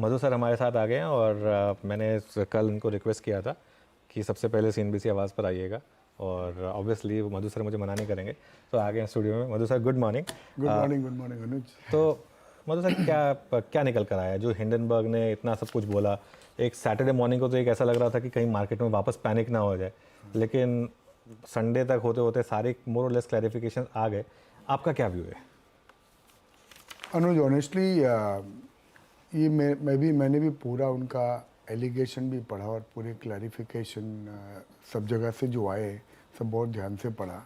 मधु sir हमारे साथ आ गए हैं और मैंने कल उनको रिक्वेस्ट किया था कि सबसे पहले CNBC आवाज़ पर आइएगा और ऑब्वियसली मधु सर मुझे मना नहीं करेंगे, तो आ गए हैं स्टूडियो में। Madhu sir good morning. Good morning Anuj. तो मधु सर क्या निकल कर आया जो हिंडनबर्ग ने इतना सब कुछ बोला? एक सैटरडे मॉर्निंग को तो एक ऐसा लग रहा था कि कहीं मार्केट में वापस पैनिक ना हो जाए, लेकिन संडे तक होते होते सारे मोर और लेस क्लैरिफिकेशन आ गए। आपका क्या व्यू है? अनुज ऑनेस्टली ये मैंने भी पूरा उनका एलिगेशन भी पढ़ा और पूरे क्लैरिफिकेशन सब जगह से जो आए सब बहुत ध्यान से पढ़ा।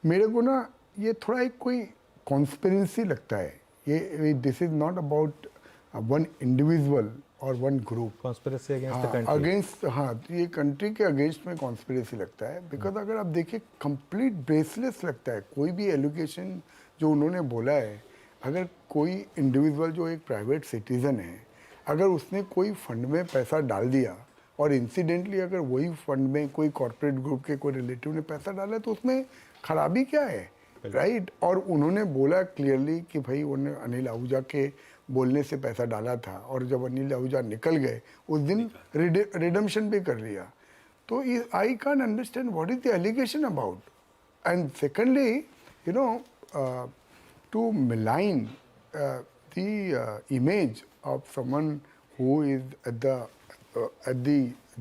मेरे को ना ये थोड़ा एक कोई कॉन्स्पिरेंसी लगता है। ये this is not about one individual और one group. Conspiracy against the country. Against ये कंट्री के अगेंस्ट में कॉन्स्पिरेसी लगता है। बिकॉज अगर आप देखिए कंप्लीट बेसलेस लगता है कोई भी एलिगेशन जो उन्होंने बोला है। अगर कोई इंडिविजुअल जो एक प्राइवेट सिटीज़न है, अगर उसने कोई फंड में पैसा डाल दिया और इंसिडेंटली अगर वही फंड में कोई कॉर्पोरेट ग्रुप के कोई रिलेटिव ने पैसा डाला तो उसमें खराबी क्या है, राइट? और उन्होंने बोला क्लियरली कि भाई उन्होंने अनिल आहूजा के बोलने से पैसा डाला था और जब अनिल आहूजा निकल गए उस दिन रिडम्पशन भी कर लिया। तो I can understand what is the allegation about. And secondly you know to malign the image of someone who is at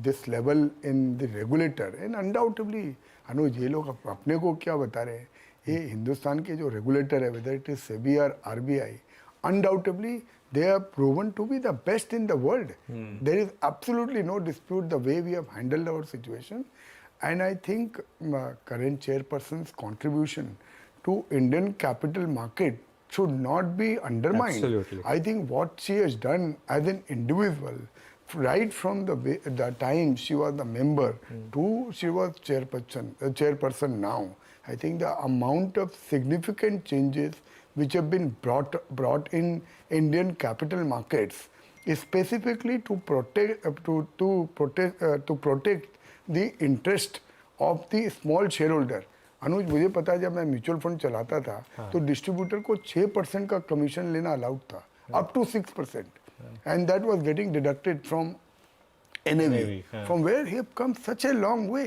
this level in the regulator, and undoubtedly अनुज ये लोग अपने को क्या बता रहे हैं, ये हिंदुस्तान के जो रेगुलेटर है whether it is SEBI or RBI, undoubtedly they are proven to be the best in the world. There is absolutely no dispute the way we have handled our situation, and I think current chairperson's contribution to Indian capital market should not be undermined. Absolutely. I think what she has done as an individual, right from the time she was the member to she was chairperson now, I think the amount of significant changes which have been brought in Indian capital markets, specifically to protect the interest of the small shareholder. अनुज मुझे पता है जब मैं mutual fund चलाता था तो distributor को 6% का कमीशन लेना अलाउड था, up to 6%, and that was getting deducted from NAV, from where he have come such a long way.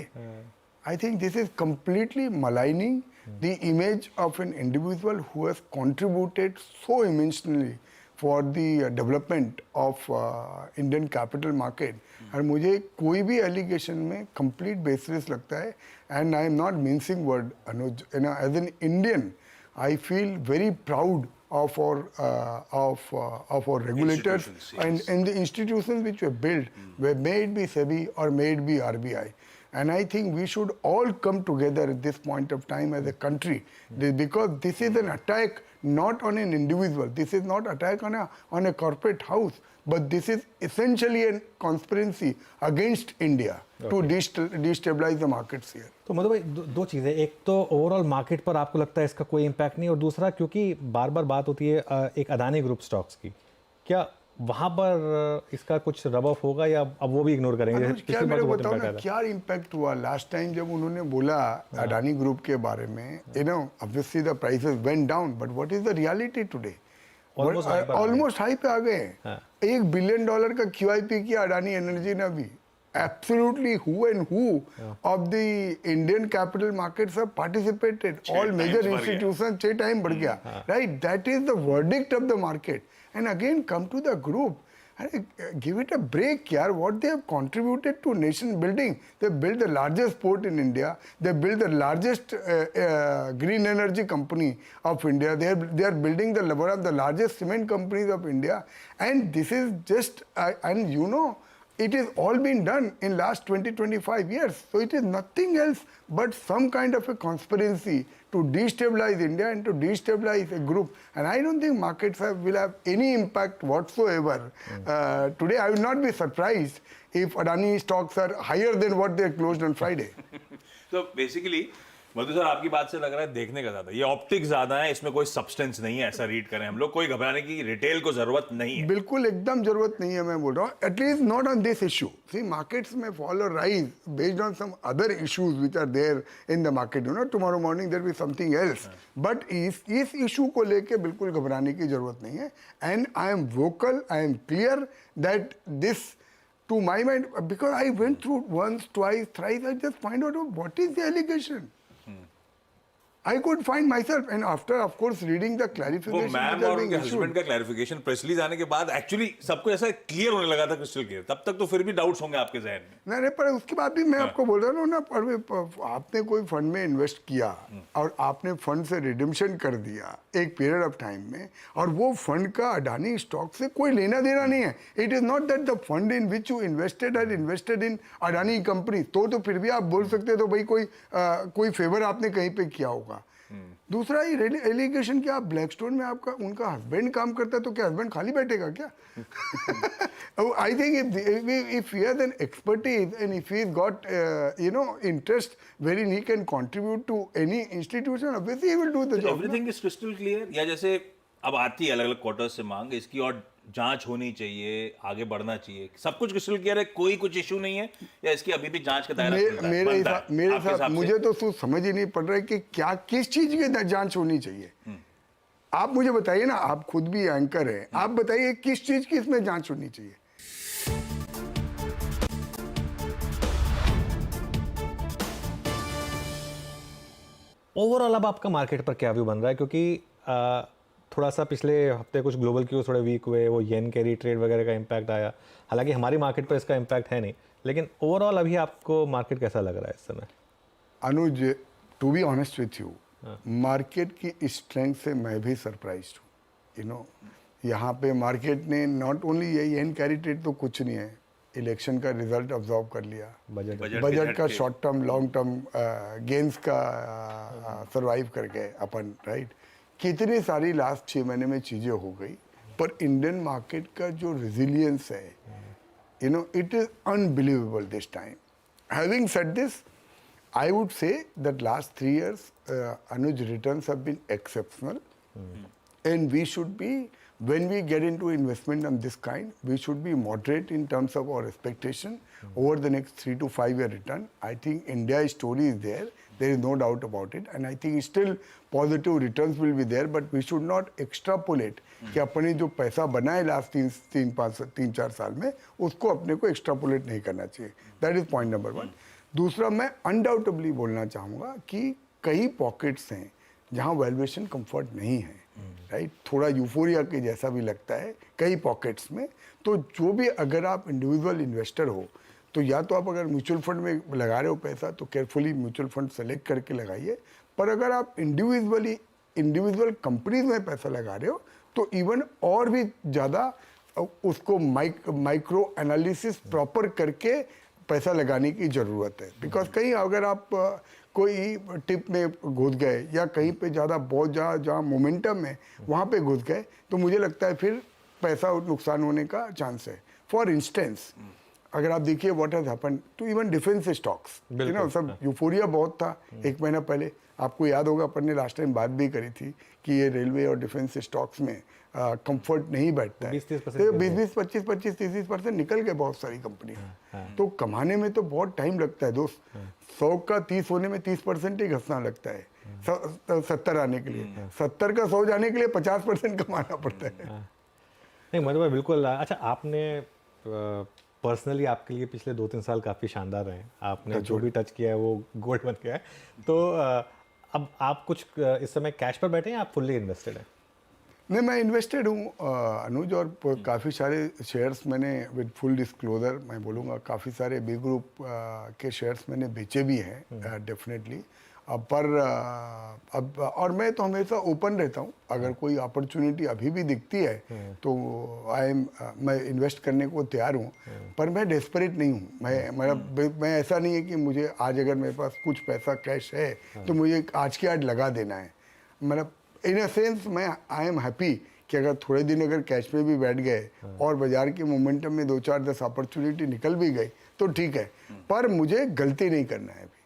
I think this is completely maligning the image of an individual who has contributed so immensely for the development of Indian capital market. और मुझे कोई भी allegation में complete baseless लगता है, and I am not mincing word, Anuj. You know, as an Indian, I feel very proud of our regulators and the institutions which were built, may it be SEBI or may it be RBI. And I think we should all come together at this point of time as a country, because this is an attack not on an individual, this is not attack on a corporate house, but this is essentially a conspiracy against India to destabilize the markets here. तो मधु भाई दो चीज़ें, एक तो overall market पर आपको लगता है इसका कोई इम्पैक्ट नहीं, और दूसरा क्योंकि बार बार बात होती है एक अदानी ग्रुप स्टॉक्स की, क्या वहाँ पर इसका कुछ रब ऑफ होगा या अब वो भी इग्नोर करेंगे? क्या मेरे को बताओ ना क्या इम्पैक्ट हुआ लास्ट टाइम जब उन्होंने बोला अडानी ग्रुप के बारे में, you know obviously the prices went down, but what is the reality today? Almost high पे आ गए। $1 बिलियन का QIP किया अडानी एनर्जी ने भी। Absolutely, who of the Indian capital markets have participated? All major institutions, 6 times बढ़ गया, right? That is the verdict of the market. And again, come to the group. Give it a break, yaar. What they have contributed to nation building? They built the largest port in India. They built the largest green energy company of India. They are building one of the largest cement companies of India. And this is just, and you know, it is all been done in last 20-25 years. So it is nothing else but some kind of a conspiracy to destabilize India and to destabilize a group. And I don't think markets will have any impact whatsoever. Today I will not be surprised if Adani stocks are higher than what they closed on Friday. So basically, Madhu sir आपकी बात से लग रहा है देखने का ज्यादा, ये ऑप्टिक्स ज्यादा है, इसमें कोई सब्सटेंस नहीं है, ऐसा रीड करें हम लोग। कोई घबराने की रिटेल को जरूरत नहीं है। बिल्कुल एकदम जरूरत नहीं है, मैं बोल रहा हूँ at least not on this issue. See markets में फॉल और rise based on some other issues which are there in the market, you know tomorrow morning there be something else, but इस इशू को लेके बिल्कुल घबराने की जरूरत नहीं है। And I am vocal, I am clear that this to my mind, because I went through once, twice, thrice, I just find out what is the allegation. I could find myself, and after, of course, reading the वो clarification ma'am which are और being उनके issued. Husband का clarification press release आने के बाद actually सबको ऐसा clear होने लगा था, क्रिस्टल क्लियर। तब तक तो फिर भी डाउट्स होंगे आपके जहन में। नहीं नहीं, पर उसके बाद भी मैं आपको बोल रहा हूँ ना, पर आपने कोई फंड में इन्वेस्ट किया और आपने फंड से रिडिम्पशन कर दिया एक पीरियड ऑफ टाइम में, और वो फंड का अडानी स्टॉक से कोई लेना देना नहीं है। It is not that the fund in which you invested are invested in Adani company, तो फिर भी आप बोल सकते हो तो भाई कोई फेवर आपने कहीं पे किया होगा। दूसरा ये एलिगेशन क्या, ब्लैकस्टोन में आपका उनका हस्बैंड काम करता है, तो क्या हस्बैंड खाली बैठेगा क्या? I think if he has an expertise and if he's got interest wherein he can contribute to any institution, obviously he will do the job. Everything is crystal clear, या जैसे अब आती है अलग अलग क्वार्टर्स से मांग, इसकी और जांच होनी चाहिए, आगे बढ़ना चाहिए, सब कुछ क्रिस्टल क्लियर है, कोई कुछ इशू नहीं है, या इसकी अभी भी जांच का दायरा खुलता है? मेरे आपके हिसाब हिसाब से? मुझे तो समझ ही नहीं पड़ रहा है कि क्या किस चीज की जांच होनी चाहिए। आप मुझे बताइए ना, आप खुद भी एंकर हैं, आप बताइए किस चीज की इसमें जांच होनी चाहिए। ओवरऑल अब आपका मार्केट पर क्या व्यू बन रहा है? क्योंकि थोड़ा सा पिछले हफ्ते कुछ ग्लोबल क्यूज थोड़े वीक हुए, वो येन कैरी ट्रेड वगैरह का इम्पैक्ट आया। हालांकि हमारी मार्केट पर इसका इम्पैक्ट है नहीं, लेकिन ओवरऑल अभी आपको मार्केट कैसा लग रहा है इस समय? Anuj, to be honest with you, market की स्ट्रेंथ से मैं भी सरप्राइज्ड हूँ। यू नो, यहाँ पे मार्केट ने नॉट ओनली ये येन कैरी ट्रेड तो कुछ नहीं है, इलेक्शन का रिजल्ट ऑब्जर्व कर लिया, बजट का short term long term gains का सरवाइव कर गए अपन, राइट। कितनी सारी लास्ट 6 महीने में चीज़ें हो गई, पर इंडियन मार्केट का जो रेजिलियंस है, you know, it is unbelievable this time. Having said this, I would say that last 3 years, Anuj, returns have been exceptional, and we should be, when we get into investment of this kind, we should be moderate in terms of our expectation over the next 3 to 5 year return. I think India's story is there is no doubt about it, and I think still positive returns will be there, but we should not extrapolate कि अपने जो पैसा बना है last 3-4 साल में, उसको अपने को एक्स्ट्रापोलेट नहीं करना चाहिए। That is point number 1। दूसरा, मैं अनडाउटेबली बोलना चाहूँगा कि कई पॉकेट्स हैं जहाँ वैल्यूएशन कंफर्ट नहीं है, राइट, थोड़ा यूफोरिया के जैसा भी लगता है कई पॉकेट्स में। तो जो भी, अगर आप इंडिविजुअल इन्वेस्टर हो, तो या तो आप अगर म्यूचुअल फंड में लगा रहे हो पैसा, तो केयरफुली म्यूचुअल फंड सेलेक्ट करके लगाइए। पर अगर आप इंडिविजुअल कंपनीज में पैसा लगा रहे हो, तो इवन और भी ज़्यादा उसको माइक्रो एनालिसिस प्रॉपर करके पैसा लगाने की ज़रूरत है। बिकॉज कहीं अगर आप कोई टिप में घुस गए या कहीं पे ज़्यादा बहुत जहाँ मोमेंटम है वहाँ पे घुस गए, तो मुझे लगता है फिर पैसा नुकसान होने का चांस है। फॉर इंस्टेंस, अगर आप देखिए what has happened to even defence stocks, you know, सब यूफोरिया बहुत था 1 महीना पहले। आपको याद होगा अपन ने लास्ट टाइम बात भी करी थी कि ये रेलवे और डिफेंस स्टॉक्स में कंफर्ट नहीं बैठता है। 20-25, 25-30% निकल गए बहुत सारी कंपनियां। तो कमाने में तो बहुत टाइम लगता है दोस्त। 100 का 30 होने में 30% ही घसना लगता है 70 आने के लिए। 70 का 100 जाने के लिए 50% कमाना पड़ता है। नहीं मतलब बिल्कुल। अच्छा, आपने पर्सनली आपके लिए पिछले 2-3 साल काफ़ी शानदार रहे हैं। आपने जो भी टच किया है वो गोल्ड बन गया है। तो अब आप कुछ इस समय कैश पर बैठे हैं, आप फुल्ली इन्वेस्टेड हैं? नहीं, मैं इन्वेस्टेड हूँ अनुज, और काफ़ी सारे शेयर्स मैंने विद फुल डिस्क्लोजर मैं बोलूँगा, काफ़ी सारे बी ग्रुप के शेयर्स मैंने बेचे भी हैं डेफिनेटली। पर अब और मैं तो हमेशा ओपन रहता हूँ, अगर कोई अपॉर्चुनिटी अभी भी दिखती है तो मैं इन्वेस्ट करने को तैयार हूँ। पर मैं डेस्परेट नहीं हूँ। मैं ऐसा नहीं है कि मुझे आज अगर मेरे पास कुछ पैसा कैश है तो मुझे आज के आज लगा देना है। मतलब इन अ सेंस मैं आई एम हैप्पी कि अगर थोड़े दिन अगर कैश में भी बैठ गए और बाजार के मोमेंटम में 2-4-10 अपॉर्चुनिटी निकल भी गई तो ठीक है, पर मुझे गलती नहीं करना है अभी।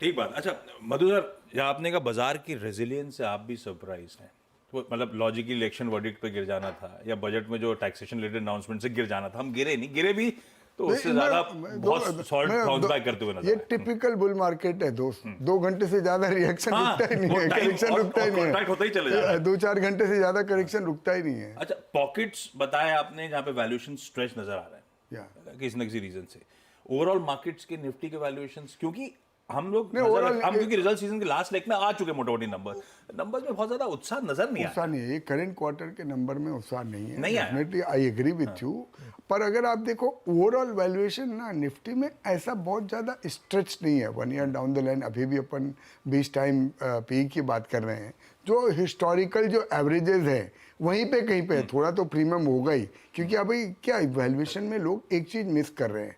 ठीक बात। अच्छा मधु सर, या आपने कहा बाजार की रेजिलियंस से आप भी सरप्राइज हैं, तो मतलब लॉजिकली इलेक्शन वर्डिक्ट पे गिर जाना था या बजट में जो टैक्सेशन रिलेटेड अनाउंसमेंट से गिर जाना था, हम गिरे नहीं, गिरे भी तो उससे ज्यादा बहुत सॉल्ट बाउंस बैक करते हुए नजर ये आए। टिपिकल बुल मार्केट है दोस्त, 2 घंटे से ज्यादा रिएक्शन हाँ, रुकता ही नहीं वो है, time करेक्शन और- रुकता ही और नहीं contract होता ही चले जा रहा है, है। 2-4 घंटे से ज्यादा करेक्शन रुकता ही नहीं है। अच्छा पॉकेट्स बताया आपने जहाँ पे वैल्यूएशन स्ट्रेच नजर आ रहा है या किसी न किसी रीजन से, ओवरऑल मार्केट्स के निफ्टी के वैल्यूएशंस, क्योंकि हम लोग नहीं, नजर overall हम क्योंकि रिजल्ट सीजन के लास्ट लेग में आ चुके मोटे-मोटे नंबर्स में बहुत ज्यादा उत्साह नजर नहीं आया। उत्साह नहीं है, ये करंट क्वार्टर के नंबर में उत्साह नहीं है, नहीं आया। Definitely I agree with you. पर अगर आप देखो ओवरऑल वैल्यूएशन ना निफ्टी में ऐसा बहुत ज़्यादा स्ट्रेच नहीं है। 1 ईयर डाउन द लाइन अभी भी अपन 20 टाइम पी की बात कर रहे हैं, जो हिस्टोरिकल जो एवरेजेस है वहीं पे कहीं पे है, थोड़ा तो प्रीमियम होगा ही, क्योंकि अभी क्या वैल्यूएशन में लोग एक चीज़ मिस कर रहे हैं।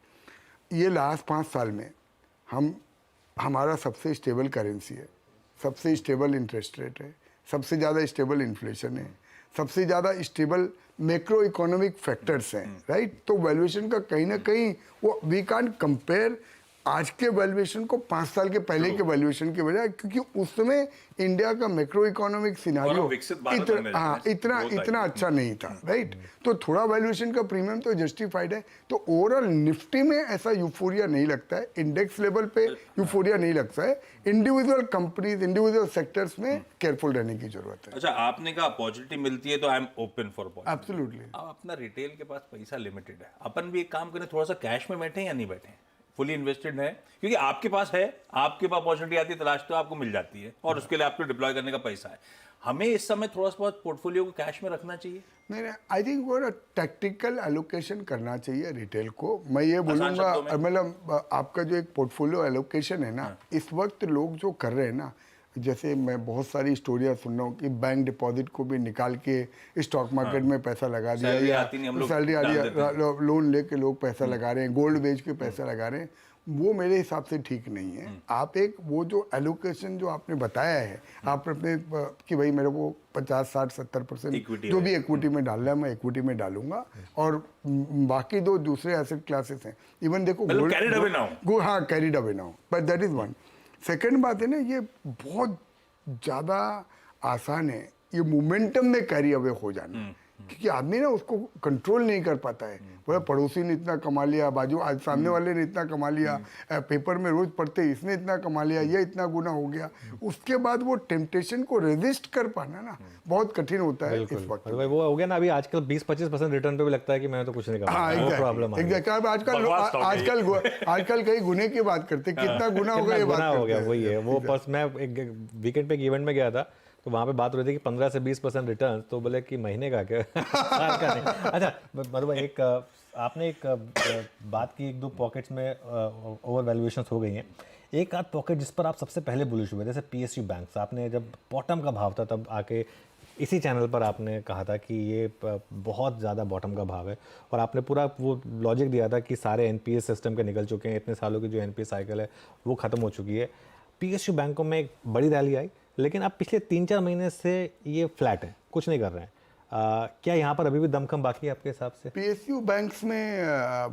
ये लास्ट 5 साल में हमारा सबसे स्टेबल करेंसी है, सबसे स्टेबल इंटरेस्ट रेट है, सबसे ज़्यादा स्टेबल इन्फ्लेशन है, सबसे ज़्यादा स्टेबल मैक्रो इकोनॉमिक फैक्टर्स हैं, राइट। तो वैल्यूएशन का कहीं ना कहीं वो वी कांट कंपेयर आज के वैल्यूएशन को 5 साल के पहले के वैल्यूएशन के बजाय, क्योंकि उस समय इंडिया का मैक्रो इकोनॉमिक सिनारियो विकसित भारत बनने इतना अच्छा नहीं था, राइट। तो थोड़ा वैल्यूएशन का प्रीमियम तो जस्टिफाइड है। तो ओवरऑल निफ्टी में ऐसा यूफोरिया नहीं लगता है, इंडेक्स लेवल पे यूफोरिया नहीं लगता है, इंडिविजुअल कंपनीज इंडिविजुअल सेक्टर्स में केयरफुल रहने की जरूरत है। अच्छा आपने कहा अपॉर्चुनिटी मिलती है तो I am open for opportunity. Absolutely. अब अपना रिटेल के पास पैसा लिमिटेड है, अपन भी एक काम करें, थोड़ा सा कैश में बैठे या नहीं बैठे, फुली इन्वेस्टेड है, क्योंकि आपके पास है, आपके पास अपॉर्चुनिटी आती है, तलाश तो आपको मिल जाती है और उसके लिए आपको डिप्लॉय करने का पैसा है। हमें इस समय थोड़ा सा बहुत पोर्टफोलियो को कैश में रखना चाहिए। नहीं, आई थिंक वो टैक्टिकल एलोकेशन करना चाहिए रिटेल को। मैं ये बोलूँगा, मतलब आपका जो एक पोर्टफोलियो एलोकेशन है ना, इस वक्त लोग जो कर रहे हैं ना, जैसे मैं बहुत सारी स्टोरियाँ सुन रहा हूँ कि बैंक डिपॉजिट को भी निकाल के स्टॉक मार्केट में पैसा लगा दिया, सैलरी या आती नहीं, हम लोग सैलरी आ डाल रही देते है, लोन लेके लोग पैसा लगा रहे हैं, गोल्ड बेच के पैसा लगा रहे हैं, वो मेरे हिसाब से ठीक नहीं है। आप एक वो जो एलोकेशन जो आपने बताया है, आप अपने कि भाई मेरे को 50-60-70% Equity जो है। भी इक्विटी में डालना है मैं इक्विटी में डालूंगा, और बाकी दो दूसरे एसेट क्लासेस हैं, इवन देखो मतलब carried away ना हो। हाँ कैरिड अवे ना हो, but that is one. Second बात है ना, ये बहुत ज़्यादा आसान है ये मोमेंटम में कैरी अवे हो जाना, क्योंकि आदमी ना उसको कंट्रोल नहीं कर पाता है। बोला पड़ोसी ने इतना कमा लिया, बाजू आज सामने वाले ने इतना कमा लिया, पेपर में रोज पढ़ते इसने इतना कमा लिया, ये इतना गुना हो गया, उसके बाद वो टेम्पटेशन को रेजिस्ट कर पाना ना बहुत कठिन होता है इस वक्त। भाई वो हो गया ना, अभी आजकल 20-25% रिटर्न पे भी लगता है कि मैंने तो कुछ नहीं कहा, वो प्रॉब्लम है। एग्जैक्टली। आजकल कई गुने की बात करते, कितना गुना हो गया ये बात हो गया, करते वही हैं। है वो। बस मैं एक वीकेंड पे एक इवेंट में गया था, तो वहाँ पे बात हो रही थी कि 15 से 20% रिटर्न, तो बोले कि महीने का क्या साल का नहीं। अच्छा मतलब एक आपने एक बात की, 1-2 पॉकेट्स में ओवर वैल्यूएशंस हो गई हैं, एक आध पॉकेट जिस पर आप सबसे पहले बुलिश हुए, जैसे PSU बैंक्स, आपने जब बॉटम का भाव था तब आके इसी चैनल पर आपने कहा था कि ये बहुत ज़्यादा बॉटम का भाव है, और आपने पूरा वो लॉजिक दिया था कि सारे NPA सिस्टम के निकल चुके हैं, इतने सालों की जो NPA साइकिल है वो ख़त्म हो चुकी है। PSU बैंकों में एक बड़ी रैली आई, लेकिन अब पिछले 3-4 महीने से ये फ्लैट है, कुछ नहीं कर रहे हैं। क्या यहाँ पर अभी भी दमखम बाकी है आपके हिसाब से? PSU बैंक्स में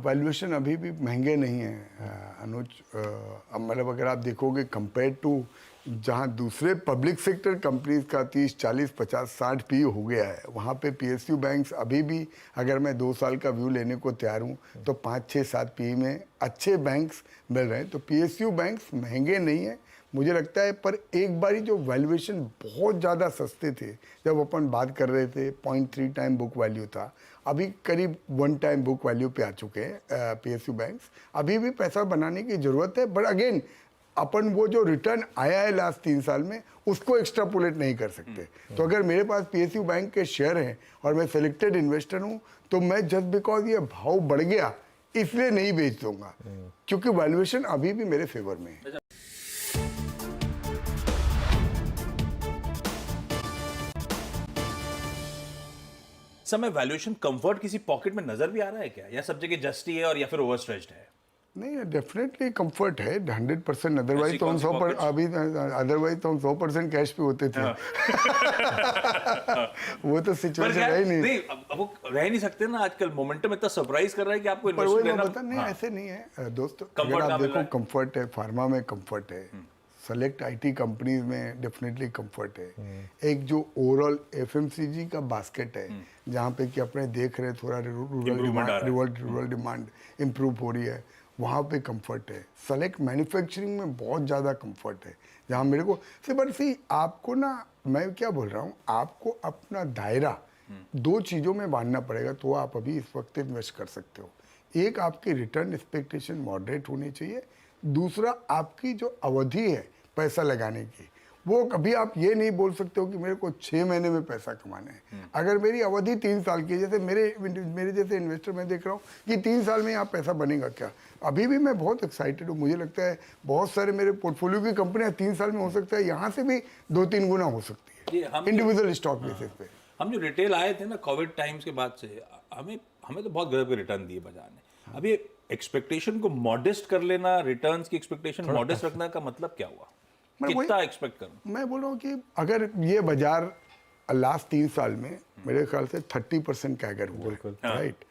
वैल्यूएशन अभी भी महंगे नहीं हैं अनुज। मतलब अगर आप देखोगे कंपेयर टू जहाँ दूसरे पब्लिक सेक्टर कंपनीज का 30, 40, 50, 60 पी हो गया है, वहाँ पे PSU बैंक्स अभी भी, अगर मैं 2 साल का व्यू लेने को तैयार हूँ तो 5, 6, 7 पी में अच्छे बैंक्स मिल रहे हैं। तो PSU बैंक्स महंगे नहीं हैं मुझे लगता है। पर एक बारी जो वैल्यूएशन बहुत ज़्यादा सस्ते थे, जब अपन बात कर रहे थे 0.3 टाइम बुक वैल्यू था, अभी करीब 1 टाइम बुक वैल्यू पे आ चुके हैं PSU बैंक्स। अभी भी पैसा बनाने की ज़रूरत है, बट अगेन अपन वो जो रिटर्न आया है लास्ट 3 साल में उसको एक्स्ट्रापोलेट नहीं कर सकते। तो अगर मेरे पास PSU बैंक के शेयर हैं और मैं सिलेक्टेड इन्वेस्टर हूँ, तो मैं जस्ट बिकॉज ये भाव बढ़ गया इसलिए नहीं बेच दूंगा, क्योंकि वैल्यूएशन अभी भी मेरे फेवर में है। समय वैल्यूएशन कंफर्ट किसी पॉकेट में नजर भी आ रहा है क्या, या सब जगह जस्ट ही है और या फिर ओवरस्ट्रेच्ड है? नहीं, डेफिनेटली कंफर्ट है 100%। अदरवाइज तो हम 100% कैश पे होते थे। वो तो सिचुएशन है ही नहीं। अब वो रह नहीं सकते ना, आजकल मोमेंटम इतना सरप्राइज कर रहा है कि आपको पर वही इन्वेस्टमेंट मैं लेना। बता नहीं, ऐसे नहीं है दोस्त। Comfort अगर आप ना देखो मिल रहा कंफर्ट है, फार्मा में कंफर्ट है, सेलेक्ट आईटी कंपनीज में डेफिनेटली कंफर्ट है। एक जो ओवरऑल एफएमसीजी का बास्केट है जहाँ पे कि अपने देख रहे हैं थोड़ा रूरल डिमांड इम्प्रूव हो रही है, वहाँ पे कंफर्ट है। सेलेक्ट मैन्युफैक्चरिंग में बहुत ज़्यादा कंफर्ट है जहाँ मेरे को सी आपको ना, मैं क्या बोल रहा हूँ, आपको अपना दायरा दो चीज़ों में बांधना पड़ेगा तो आप अभी इस वक्त इन्वेस्ट कर सकते हो। एक आपकी रिटर्न एक्सपेक्टेशन मॉडरेट होनी चाहिए, दूसरा आपकी जो अवधि है पैसा लगाने की, वो कभी आप ये नहीं बोल सकते हो कि मेरे को 6 महीने में पैसा कमाना है। अगर मेरी अवधि 3 साल की है, जैसे मेरे जैसे इन्वेस्टर मैं देख रहा हूँ कि 3 साल में यहाँ पैसा बनेगा क्या, अभी भी मैं बहुत एक्साइटेड हूँ। मुझे लगता है बहुत सारे मेरे पोर्टफोलियो की कंपनियाँ 3 साल में हो सकता है, यहाँ से भी 2-3 गुना हो सकती है इंडिविजुअल स्टॉक बेसिस पे। हम जो रिटेल आए थे ना कोविड टाइम्स के बाद से, हमें तो बहुत गजब के रिटर्न दिए बाजार ने। अभी एक्सपेक्टेशन को मॉडेस्ट कर लेना, रिटर्न्स की एक्सपेक्टेशन मॉडेस्ट रखना का मतलब क्या हुआ? कितना एक्सपेक्ट करना? मैं बोल रहा हूँ कि अगर ये बाजार लास्ट 3 साल में मेरे ख्याल से 30% कैगर हुआ है, राइट।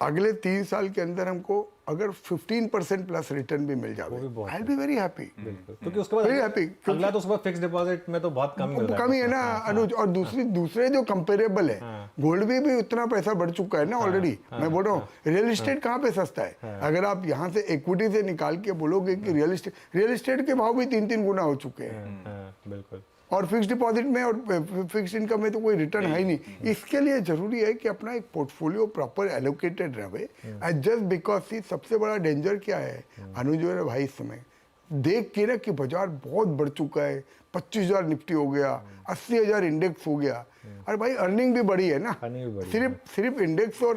अगले 3 साल के अंदर हमको अगर 15% प्लस रिटर्न भी मिल जाए, I will be very happy. क्योंकि उसके बाद वेरी हैप्पी, अगला तो उसके बाद फिक्स डिपॉजिट में तो बहुत कम मिल रहा है। कमी है ना अनुज। और दूसरे जो कंपेरेबल है, गोल्ड भी उतना पैसा बढ़ चुका है ना ऑलरेडी। मैं बोल रहा हूँ रियल एस्टेट कहाँ पे सस्ता है। अगर आप यहाँ से इक्विटी से निकाल के बोलोगे कि रियल एस्टेट के भाव भी 3-3 गुना हो चुके हैं। बिल्कुल। और फिक्स डिपॉजिट में और फिक्स इनकम में तो कोई रिटर्न है ही नहीं। इसके लिए जरूरी है कि अपना एक पोर्टफोलियो प्रॉपर एलोकेटेड रहे। जस्ट बिकॉज सबसे बड़ा डेंजर क्या है अनुज और भाई, इस समय देख के ना कि बाजार बहुत बढ़ चुका है, 25,000 निफ्टी हो गया, 80,000 इंडेक्स हो गया। अरे भाई अर्निंग भी बढ़ी है ना, सिर्फ इंडेक्स और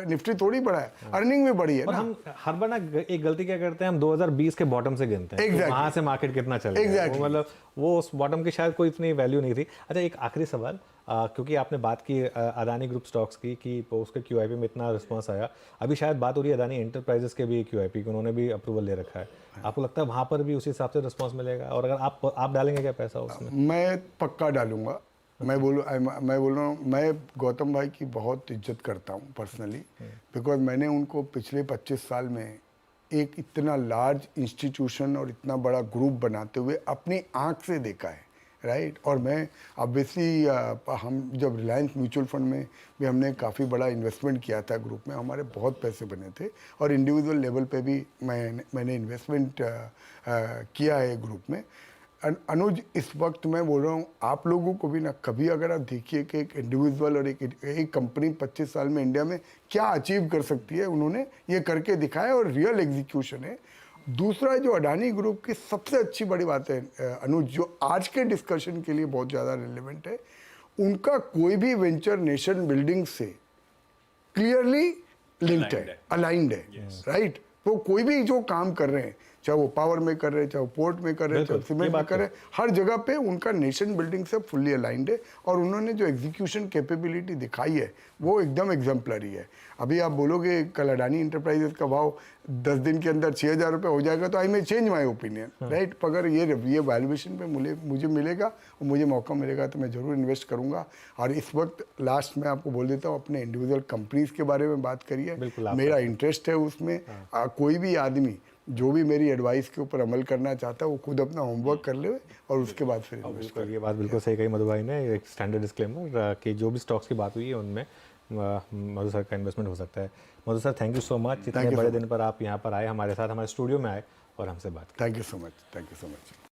निफ्टी थोड़ी बढ़ा है, अर्निंग भी बढ़ी है और ना। हम हर बार ना एक गलती क्या करते हैं, हम 2020 के बॉटम से गिनते हैं। Exactly. वहां से मार्केट कितना चल रहा है, मतलब वो उस बॉटम की शायद कोई इतनी वैल्यू नहीं थी। अच्छा, एक आखिरी सवाल, क्योंकि आपने बात की अदानी ग्रुप स्टॉक्स की कि उसके क्यूआईपी में इतना रिस्पांस आया, अभी शायद बात हो रही है अदानी एंटरप्राइजेस के भी क्यूआईपी की, उन्होंने भी अप्रूवल ले रखा है। आपको लगता है वहां पर भी उसी हिसाब से रिस्पांस मिलेगा? और अगर आप डालेंगे क्या पैसा उसमें? मैं पक्का डालूंगा। मैं बोल रहा हूँ, मैं गौतम भाई की बहुत इज्जत करता हूँ पर्सनली, बिकॉज मैंने उनको पिछले 25 साल में एक इतना लार्ज इंस्टीट्यूशन और इतना बड़ा ग्रुप बनाते हुए अपनी आंख से देखा है, राइट। और मैं ऑब्वियसली हम जब रिलायंस म्यूचुअल फंड में भी हमने काफ़ी बड़ा इन्वेस्टमेंट किया था ग्रुप में, हमारे बहुत पैसे बने थे। और इंडिविजुअल लेवल पे भी मैंने इन्वेस्टमेंट किया है ग्रुप में। अनुज, इस वक्त मैं बोल रहा हूँ आप लोगों को भी ना, कभी अगर आप देखिए कि एक इंडिविजुअल और एक कंपनी 25 साल में इंडिया में क्या अचीव कर सकती है, उन्होंने ये करके दिखाया और रियल एग्जीक्यूशन है। दूसरा जो अडानी ग्रुप की सबसे अच्छी बड़ी बात है अनुज, जो आज के डिस्कशन के लिए बहुत ज़्यादा रिलेवेंट है, उनका कोई भी वेंचर नेशन बिल्डिंग से क्लियरली लिंक्ड है, अलाइंड है, राइट। तो कोई भी जो काम कर रहे हैं, चाहे वो पावर में कर रहे हैं, चाहे वो पोर्ट में कर रहे हैं, चाहे सीमेंट में कर रहे हैं, हर जगह पे उनका नेशन बिल्डिंग से फुल्ली अलाइंड है। और उन्होंने जो एग्जीक्यूशन कैपेबिलिटी दिखाई है वो एकदम एग्जाम्पलरी है। अभी आप बोलोगे कल अडानी इंटरप्राइजेस का भाव 10 दिन के अंदर 6,000 रुपये हो जाएगा तो I may change my opinion, right. अगर ये वैल्यूएशन पे मुझे मिलेगा और मुझे मौका मिलेगा तो मैं ज़रूर इन्वेस्ट करूँगा। और इस वक्त लास्ट में आपको बोल देता हूँ, अपने इंडिविजुअल कंपनीज के बारे में बात करिए, मेरा इंटरेस्ट है उसमें। कोई भी आदमी जो भी मेरी एडवाइस के ऊपर अमल करना चाहता है वो खुद अपना होमवर्क कर ले और उसके बाद फिर इन्वेस्ट कर। ये बात बिल्कुल सही कही मधु भाई ने, एक स्टैंडर्ड डिस्क्लेमर कि जो भी स्टॉक्स की बात हुई है उनमें मधु सर का इन्वेस्टमेंट हो सकता है। Madhu sir, thank you so much, इतने बड़े दिन पर आप यहाँ पर आए, हमारे साथ हमारे स्टूडियो में आए और हमसे बात की। Thank you so much, thank you so much.